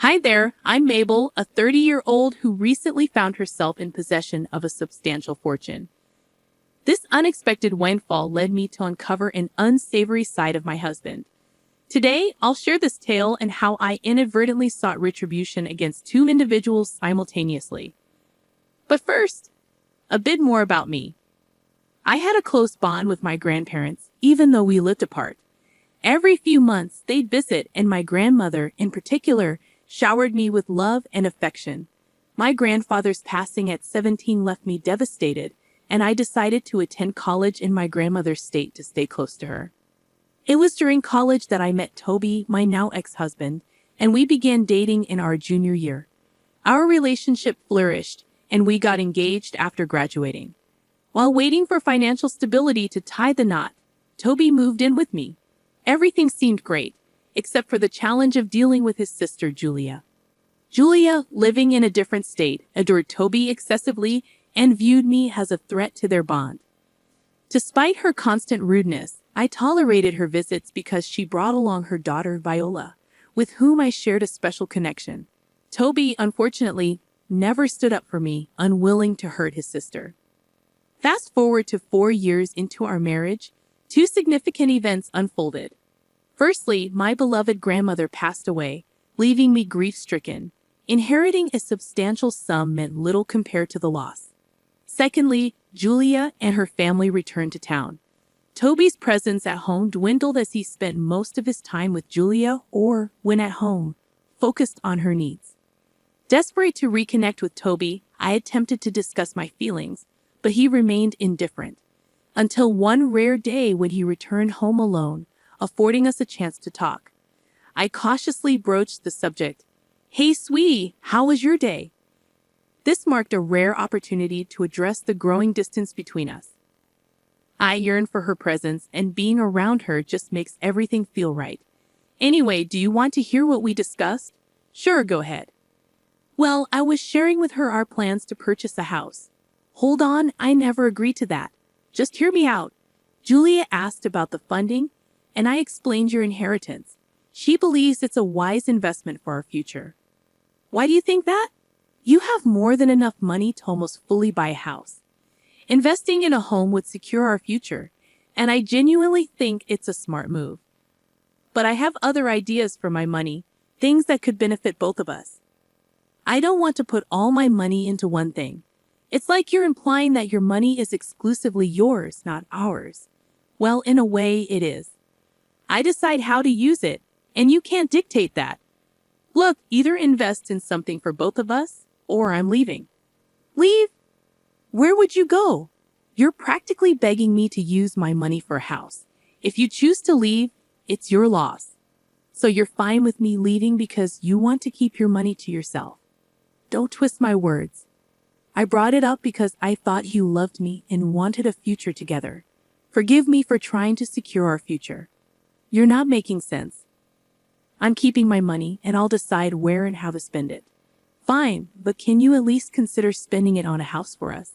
Hi there, I'm Mabel, a 30-year-old who recently found herself in possession of a substantial fortune. This unexpected windfall led me to uncover an unsavory side of my husband. Today, I'll share this tale and how I inadvertently sought retribution against two individuals simultaneously. But first, a bit more about me. I had a close bond with my grandparents, even though we lived apart. Every few months, they'd visit, and my grandmother, in particular, showered me with love and affection. My grandfather's passing at 17 left me devastated, and I decided to attend college in my grandmother's state to stay close to her. It was during college that I met Toby, my now ex-husband, and we began dating in our junior year. Our relationship flourished, and we got engaged after graduating. While waiting for financial stability to tie the knot, Toby moved in with me. Everything seemed great, except for the challenge of dealing with his sister, Julia. Julia, living in a different state, adored Toby excessively and viewed me as a threat to their bond. Despite her constant rudeness, I tolerated her visits because she brought along her daughter, Viola, with whom I shared a special connection. Toby, unfortunately, never stood up for me, unwilling to hurt his sister. Fast forward to 4 years into our marriage, two significant events unfolded. Firstly, my beloved grandmother passed away, leaving me grief-stricken. Inheriting a substantial sum meant little compared to the loss. Secondly, Julia and her family returned to town. Toby's presence at home dwindled as he spent most of his time with Julia or, when at home, focused on her needs. Desperate to reconnect with Toby, I attempted to discuss my feelings, but he remained indifferent. Until one rare day when he returned home alone, affording us a chance to talk. I cautiously broached the subject. "Hey, sweetie, how was your day?" This marked a rare opportunity to address the growing distance between us. I yearned for her presence, and being around her just makes everything feel right. "Anyway, do you want to hear what we discussed?" "Sure, go ahead." "Well, I was sharing with her our plans to purchase a house." "Hold on, I never agreed to that. Just hear me out." Julia asked about the funding, and I explained your inheritance. She believes it's a wise investment for our future. "Why do you think that?" "You have more than enough money to almost fully buy a house. Investing in a home would secure our future, and I genuinely think it's a smart move. But I have other ideas for my money, things that could benefit both of us. I don't want to put all my money into one thing. It's like you're implying that your money is exclusively yours, not ours." "Well, in a way, it is. I decide how to use it, and you can't dictate that. Look, either invest in something for both of us, or I'm leaving." "Leave? Where would you go? You're practically begging me to use my money for a house. If you choose to leave, it's your loss. So you're fine with me leaving because you want to keep your money to yourself." "Don't twist my words. I brought it up because I thought you loved me and wanted a future together. Forgive me for trying to secure our future. You're not making sense. I'm keeping my money, and I'll decide where and how to spend it." "Fine, but can you at least consider spending it on a house for us?"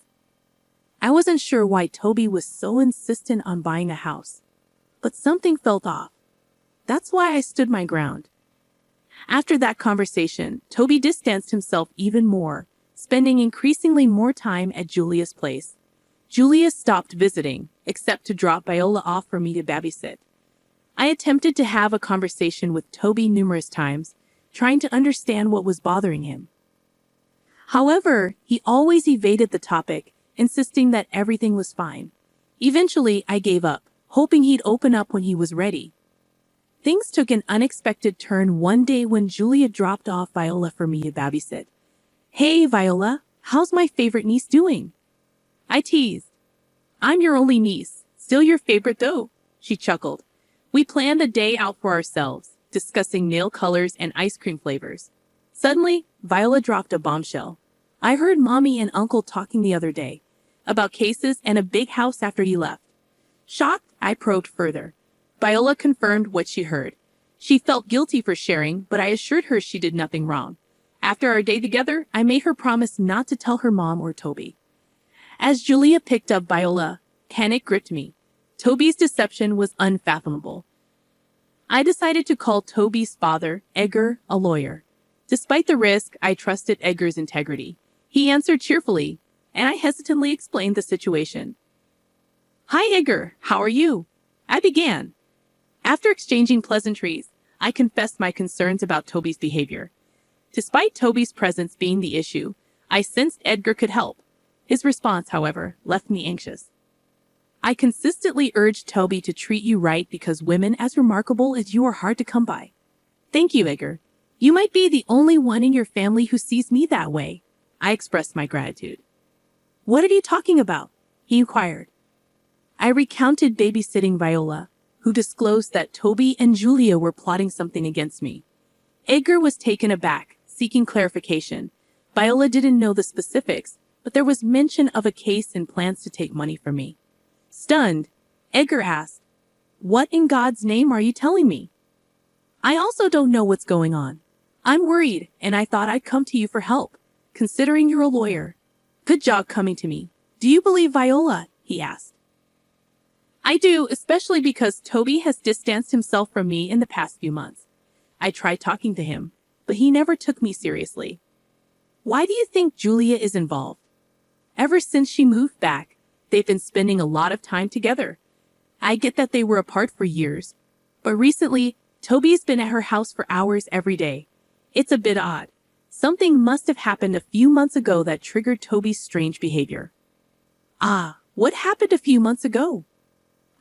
I wasn't sure why Toby was so insistent on buying a house, but something felt off. That's why I stood my ground. After that conversation, Toby distanced himself even more, spending increasingly more time at Julia's place. Julia stopped visiting, except to drop Viola off for me to babysit. I attempted to have a conversation with Toby numerous times, trying to understand what was bothering him. However, he always evaded the topic, insisting that everything was fine. Eventually, I gave up, hoping he'd open up when he was ready. Things took an unexpected turn one day when Julia dropped off Viola for me to babysit. "Hey, Viola, how's my favorite niece doing?" I teased. "I'm your only niece. Still your favorite though," she chuckled. We planned the day out for ourselves, discussing nail colors and ice cream flavors. Suddenly, Viola dropped a bombshell. "I heard Mommy and Uncle talking the other day about cases and a big house after he left." Shocked, I probed further. Viola confirmed what she heard. She felt guilty for sharing, but I assured her she did nothing wrong. After our day together, I made her promise not to tell her mom or Toby. As Julia picked up Viola, panic gripped me. Toby's deception was unfathomable. I decided to call Toby's father, Edgar, a lawyer. Despite the risk, I trusted Edgar's integrity. He answered cheerfully, and I hesitantly explained the situation. "Hi, Edgar. How are you?" I began. After exchanging pleasantries, I confessed my concerns about Toby's behavior. Despite Toby's presence being the issue, I sensed Edgar could help. His response, however, left me anxious. "I consistently urged Toby to treat you right because women as remarkable as you are hard to come by." "Thank you, Edgar. You might be the only one in your family who sees me that way." I expressed my gratitude. "What are you talking about?" he inquired. I recounted babysitting Viola, who disclosed that Toby and Julia were plotting something against me. Edgar was taken aback, seeking clarification. Viola didn't know the specifics, but there was mention of a case and plans to take money from me. Stunned, Edgar asked, "What in God's name are you telling me?" "I also don't know what's going on. I'm worried, and I thought I'd come to you for help, considering you're a lawyer." "Good job coming to me. Do you believe Viola?" he asked. "I do, especially because Toby has distanced himself from me in the past few months. I tried talking to him, but he never took me seriously." "Why do you think Julia is involved?" "Ever since she moved back, they've been spending a lot of time together. I get that they were apart for years, but recently, Toby's been at her house for hours every day. It's a bit odd. Something must have happened a few months ago that triggered Toby's strange behavior." "Ah, what happened a few months ago?"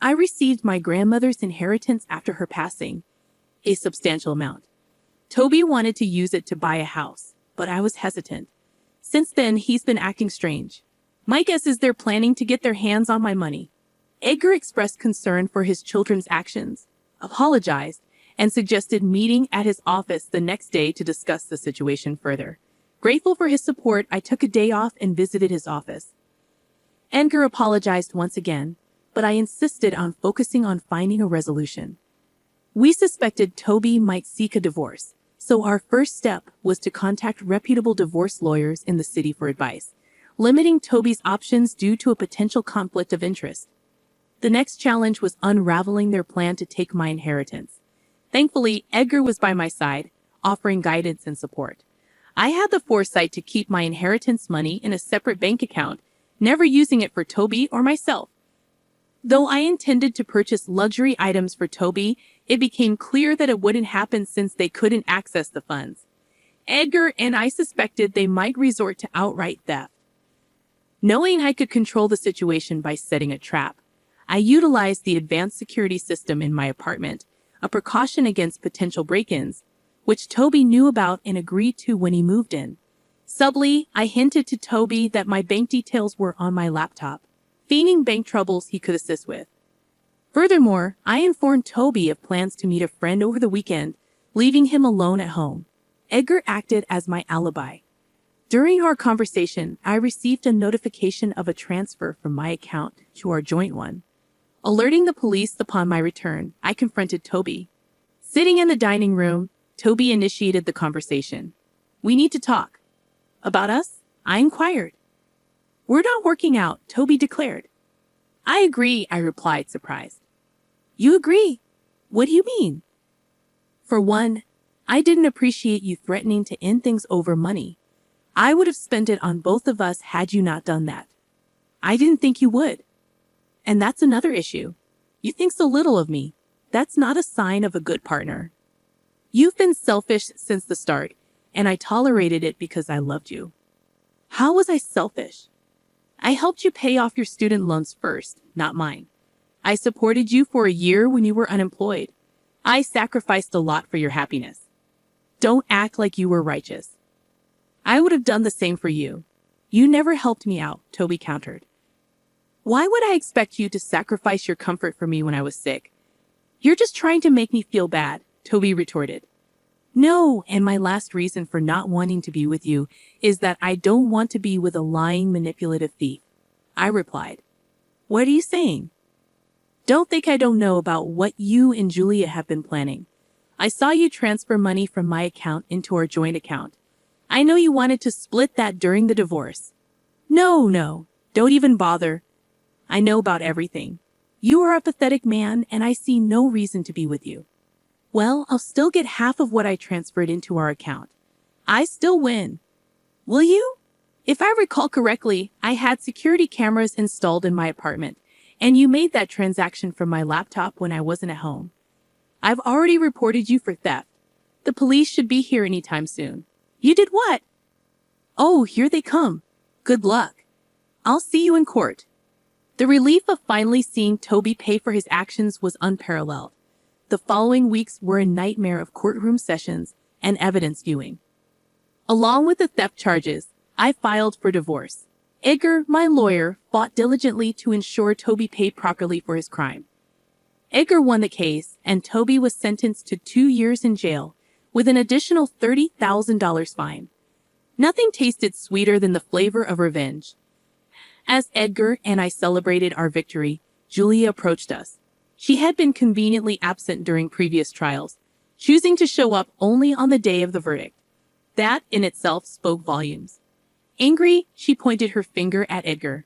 "I received my grandmother's inheritance after her passing, a substantial amount. Toby wanted to use it to buy a house, but I was hesitant. Since then, he's been acting strange. My guess is they're planning to get their hands on my money." Edgar expressed concern for his children's actions, apologized, and suggested meeting at his office the next day to discuss the situation further. Grateful for his support, I took a day off and visited his office. Edgar apologized once again, but I insisted on focusing on finding a resolution. We suspected Toby might seek a divorce, so our first step was to contact reputable divorce lawyers in the city for advice, limiting Toby's options due to a potential conflict of interest. The next challenge was unraveling their plan to take my inheritance. Thankfully, Edgar was by my side, offering guidance and support. I had the foresight to keep my inheritance money in a separate bank account, never using it for Toby or myself. Though I intended to purchase luxury items for Toby, it became clear that it wouldn't happen since they couldn't access the funds. Edgar and I suspected they might resort to outright theft. Knowing I could control the situation by setting a trap, I utilized the advanced security system in my apartment, a precaution against potential break-ins, which Toby knew about and agreed to when he moved in. Subtly, I hinted to Toby that my bank details were on my laptop, feigning bank troubles he could assist with. Furthermore, I informed Toby of plans to meet a friend over the weekend, leaving him alone at home. Edgar acted as my alibi. During our conversation, I received a notification of a transfer from my account to our joint one. Alerting the police upon my return, I confronted Toby. Sitting in the dining room, Toby initiated the conversation. "We need to talk." "About us?" I inquired. "We're not working out," Toby declared. "I agree," I replied, surprised. "You agree? What do you mean?" "For one, I didn't appreciate you threatening to end things over money. I would have spent it on both of us had you not done that. I didn't think you would. And that's another issue. You think so little of me. That's not a sign of a good partner. You've been selfish since the start, and I tolerated it because I loved you." "How was I selfish?" "I helped you pay off your student loans first, not mine. I supported you for a year when you were unemployed. I sacrificed a lot for your happiness. Don't act like you were righteous. I would have done the same for you. You never helped me out," Toby countered. "Why would I expect you to sacrifice your comfort for me when I was sick? You're just trying to make me feel bad," Toby retorted. "No, and my last reason for not wanting to be with you is that I don't want to be with a lying, manipulative thief," I replied. "What are you saying?" "Don't think I don't know about what you and Julia have been planning. I saw you transfer money from my account into our joint account. I know you wanted to split that during the divorce." No, don't even bother. I know about everything. You are a pathetic man, and I see no reason to be with you." "Well, I'll still get half of what I transferred into our account. I still win. Will you? If I recall correctly, I had security cameras installed in my apartment, and you made that transaction from my laptop when I wasn't at home. I've already reported you for theft. The police should be here anytime soon. You did what? Oh, here they come. Good luck. I'll see you in court. The relief of finally seeing Toby pay for his actions was unparalleled. The following weeks were a nightmare of courtroom sessions and evidence viewing. Along with the theft charges, I filed for divorce. Edgar, my lawyer, fought diligently to ensure Toby paid properly for his crime. Edgar won the case, and Toby was sentenced to 2 years in jail with an additional $30,000 fine. Nothing tasted sweeter than the flavor of revenge. As Edgar and I celebrated our victory, Julia approached us. She had been conveniently absent during previous trials, choosing to show up only on the day of the verdict. That in itself spoke volumes. Angry, she pointed her finger at Edgar.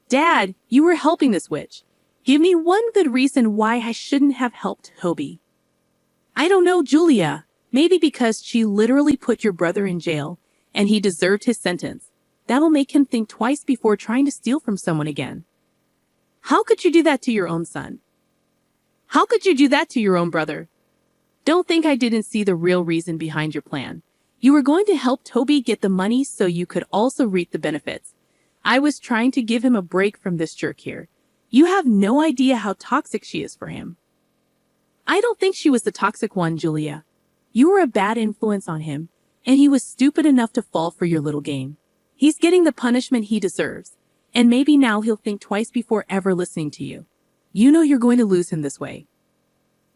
Dad, you were helping this witch. Give me one good reason why I shouldn't have helped Toby. I don't know, Julia. Maybe because she literally put your brother in jail, and he deserved his sentence. That'll make him think twice before trying to steal from someone again. How could you do that to your own son? How could you do that to your own brother? Don't think I didn't see the real reason behind your plan. You were going to help Toby get the money so you could also reap the benefits. I was trying to give him a break from this jerk here. You have no idea how toxic she is for him. I don't think she was the toxic one, Julia. You were a bad influence on him, and he was stupid enough to fall for your little game. He's getting the punishment he deserves, and maybe now he'll think twice before ever listening to you. You know you're going to lose him this way.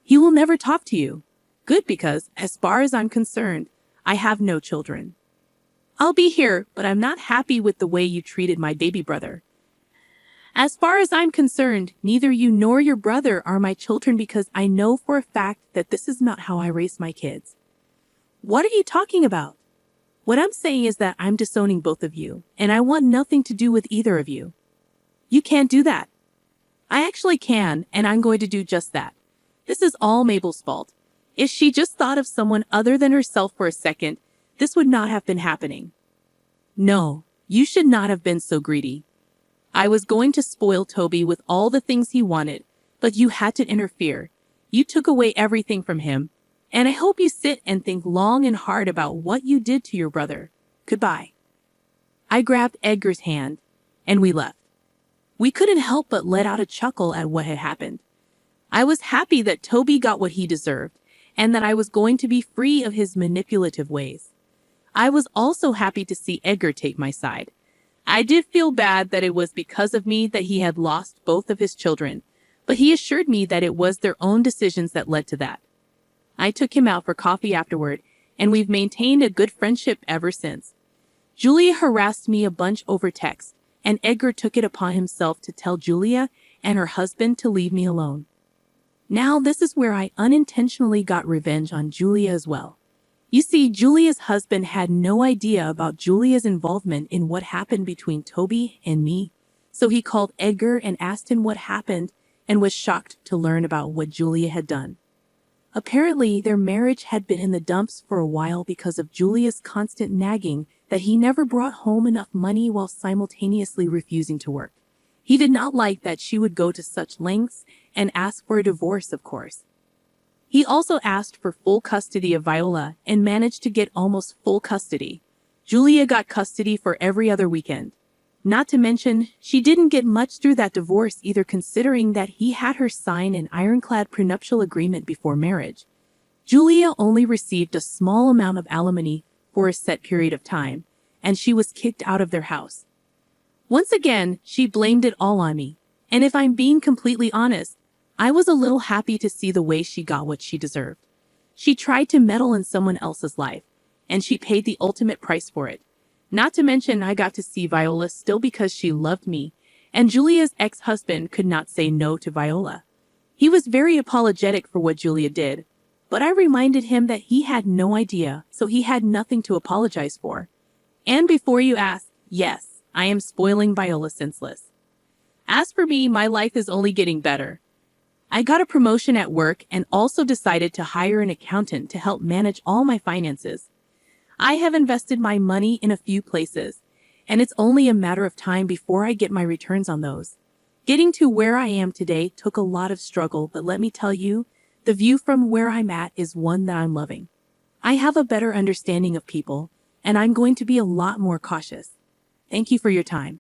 He will never talk to you. Good, because, as far as I'm concerned, I have no children. I'll be here, but I'm not happy with the way you treated my baby brother. As far as I'm concerned, neither you nor your brother are my children because I know for a fact that this is not how I raise my kids. What are you talking about? What I'm saying is that I'm disowning both of you, and I want nothing to do with either of you. You can't do that. I actually can, and I'm going to do just that. This is all Mabel's fault. If she just thought of someone other than herself for a second, this would not have been happening. No, you should not have been so greedy. I was going to spoil Toby with all the things he wanted, but you had to interfere. You took away everything from him, and I hope you sit and think long and hard about what you did to your brother. Goodbye. I grabbed Edgar's hand, and we left. We couldn't help but let out a chuckle at what had happened. I was happy that Toby got what he deserved, and that I was going to be free of his manipulative ways. I was also happy to see Edgar take my side. I did feel bad that it was because of me that he had lost both of his children, but he assured me that it was their own decisions that led to that. I took him out for coffee afterward, and we've maintained a good friendship ever since. Julia harassed me a bunch over text, and Edgar took it upon himself to tell Julia and her husband to leave me alone. Now this is where I unintentionally got revenge on Julia as well. You see, Julia's husband had no idea about Julia's involvement in what happened between Toby and me, so he called Edgar and asked him what happened and was shocked to learn about what Julia had done. Apparently, their marriage had been in the dumps for a while because of Julia's constant nagging that he never brought home enough money while simultaneously refusing to work. He did not like that she would go to such lengths and ask for a divorce, of course. He also asked for full custody of Viola and managed to get almost full custody. Julia got custody for every other weekend. Not to mention, she didn't get much through that divorce either, considering that he had her sign an ironclad prenuptial agreement before marriage. Julia only received a small amount of alimony for a set period of time, and she was kicked out of their house. Once again, she blamed it all on me, and if I'm being completely honest, I was a little happy to see the way she got what she deserved. She tried to meddle in someone else's life, and she paid the ultimate price for it. Not to mention, I got to see Viola still because she loved me, and Julia's ex-husband could not say no to Viola. He was very apologetic for what Julia did, but I reminded him that he had no idea, so he had nothing to apologize for. And before you ask, yes, I am spoiling Viola senseless. As for me, my life is only getting better. I got a promotion at work and also decided to hire an accountant to help manage all my finances. I have invested my money in a few places, and it's only a matter of time before I get my returns on those. Getting to where I am today took a lot of struggle, but let me tell you, the view from where I'm at is one that I'm loving. I have a better understanding of people, and I'm going to be a lot more cautious. Thank you for your time.